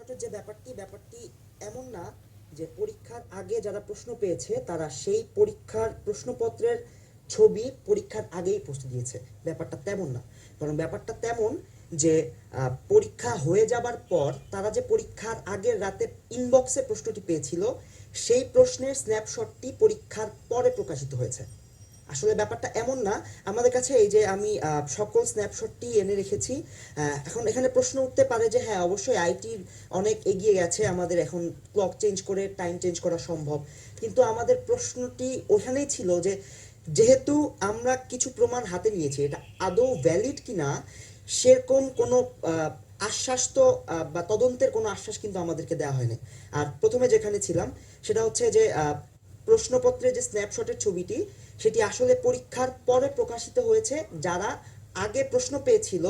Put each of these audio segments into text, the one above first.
স্ন্যাপশটের যে ব্যাপারটি এমন না যে পরীক্ষার আগে যারা প্রশ্ন পেয়েছে তারা সেই পরীক্ষার প্রশ্নপত্রের ছবি পরীক্ষার আগেই পোস্ট দিয়েছে। ব্যাপারটা তেমন না, বরং ব্যাপারটা তেমন যে পরীক্ষা হয়ে যাবার পর তারা যে পরীক্ষার আগের রাতে ইনবক্সে প্রশ্নটি পেয়েছিল সেই প্রশ্নের স্ন্যাপশটটি পরীক্ষার পরে প্রকাশিত হয়েছে। আসলে ব্যাপারটা এমন না। আমাদের কাছে এই যে আমি সকল স্ন্যাপশটটি এনে রেখেছি। এখন এখানে প্রশ্ন উঠতে পারে যে হ্যাঁ অবশ্যই আইটির অনেক এগিয়ে গেছে, আমাদের এখন ক্লক চেঞ্জ করে টাইম চেঞ্জ করা সম্ভব, কিন্তু আমাদের প্রশ্নটি ওখানেই ছিল যে যেহেতু আমরা কিছু প্রমাণ হাতে নিয়েছি এটা আদৌ ভ্যালিড কিনা সেরকম কোনো আশ্বাস তো বা তদন্তের কোনো আশ্বাস কিন্তু আমাদেরকে দেওয়া হয়নি। আর প্রথমে যেখানে ছিলাম সেটা হচ্ছে যে প্রশ্নপত্রে যে স্ন্যাপশটের ছবিটি সেটি আসলে পরীক্ষার পরে প্রকাশিত হয়েছে। যারা আগে প্রশ্ন পেয়েছিল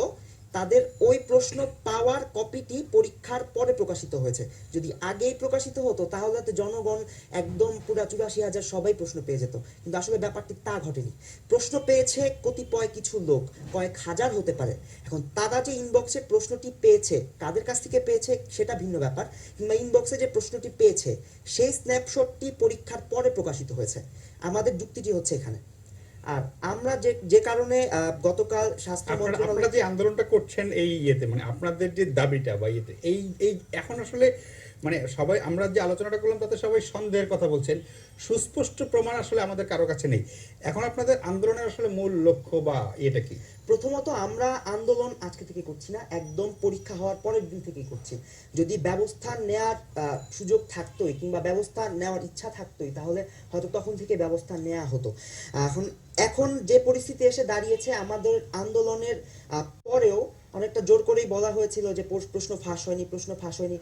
তাদের ওই প্রশ্ন পাওয়ার কপিটি পরীক্ষার পরে প্রকাশিত হয়েছে। যদি আগেই প্রকাশিত হতো তাহলে তো জনগণ একদম পুরা 84,000 সবাই প্রশ্ন পেয়ে যেত, কিন্তু আসলে ব্যাপারটি তা ঘটেনি। প্রশ্ন পেয়েছে কতিপয় কিছু লোক, কয়েক হাজার হতে পারে। এখন তারা যে ইনবক্সে প্রশ্নটি পেয়েছে কাদের কাছ থেকে পেয়েছে সেটা ভিন্ন ব্যাপার, কিংবা ইনবক্সে যে প্রশ্নটি পেয়েছে সেই স্ন্যাপশটটি পরীক্ষার পরে প্রকাশিত হয়েছে। আমাদের যুক্তিটি হচ্ছে এখানে। আর আমরা যে যে কারণে গতকাল স্বাস্থ্য আপনারা মন্ত্রণালয় যে আন্দোলনটা করছেন এই ইয়েতে মানে আপনাদের যে দাবিটা বা ইয়েতে এই এই এখন আসলে মানে সবাই আমরা যে আলোচনাটা করলাম তাতে সবাই সন্দেহের কথা বলছেন, সুস্পষ্ট প্রমাণ আসলে আমাদের কারো কাছে নেই। এখন আপনাদের আন্দোলনের আসলে মূল লক্ষ্য বা এটা কি? প্রথমত আমরা আন্দোলন আজকে থেকে করছি না, একদম পরীক্ষা হওয়ার পরের দিন থেকেই করছি। যদি ব্যবস্থা নেওয়ার সুযোগ থাকতোই কিংবা ব্যবস্থা নেওয়ার ইচ্ছা থাকতোই তাহলে হয়তো তখন থেকে ব্যবস্থা নেওয়া হতো। এখন এখন যে পরিস্থিতি এসে দাঁড়িয়েছে আমাদের আন্দোলনের পরেও অনেকটা জোর করেই বলা হয়েছিল যে প্রশ্ন ফাঁস হয়নি, প্রশ্ন ফাঁস হয়নি।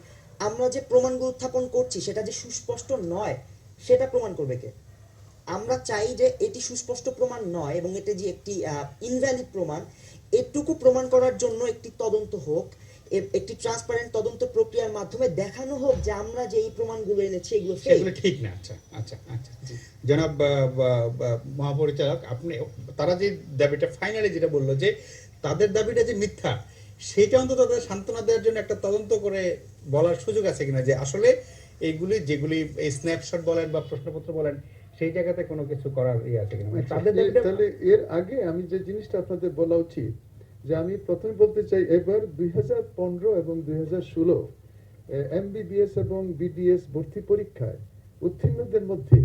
আমরা যে প্রমাণগুলো উত্থাপন করছি সেটা যে সুস্পষ্ট নয় সেটা প্রমাণ করবে কে? আমরা চাই যে এটি সুস্পষ্ট প্রমাণ নয় এবং এটা যে একটি ইনভ্যালিড প্রমাণ, এটুকু প্রমাণ করার জন্য একটি তদন্ত হোক, একটি ট্রান্সপারেন্ট তদন্ত প্রক্রিয়ার মাধ্যমে দেখানো হোক যে আমরা যে এই প্রমাণগুলো এনেছি এগুলো সেগুলো ঠিক না। আচ্ছা আচ্ছা আচ্ছা, জনাব মহাপরিচালক, আপনি তারা যে দাবিটা ফাইনালি যেটা বললো যে তাদের দাবিটা যে মিথ্যা, সেটা অন্তত তাদের সান্ত্বনা দেওয়ার জন্য একটা তদন্ত করে বলার সুযোগ আছে কিনা যে আসলে এইগুলি যেগুলি এই স্ন্যাপশট বলেন বা প্রশ্নপত্র বলেন সেই জায়গাতে কোনো কিছু করার ইয়ে আছে কিনা, মানে তাদের দাবিটা। তাহলে এর আগে আমি যে জিনিসটা আপনাদের বলা উচিত যে আমি প্রথমে বলতে চাই এবার 2015 এবং 2016 এমবিবিএস এবং বিডিএস ভর্তি পরীক্ষায় উত্তীর্ণদের মধ্যে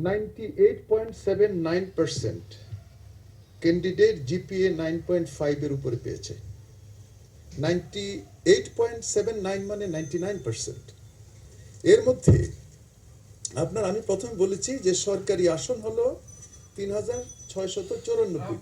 98.79% ক্যান্ডিডেট জিপিএ 9.5 এর উপরে পেয়েছে। 98.79 মানে 99%। এর মধ্যে আপনার আমি প্রথমে বলেছি যে সরকারি আসন হলো 3,694টি।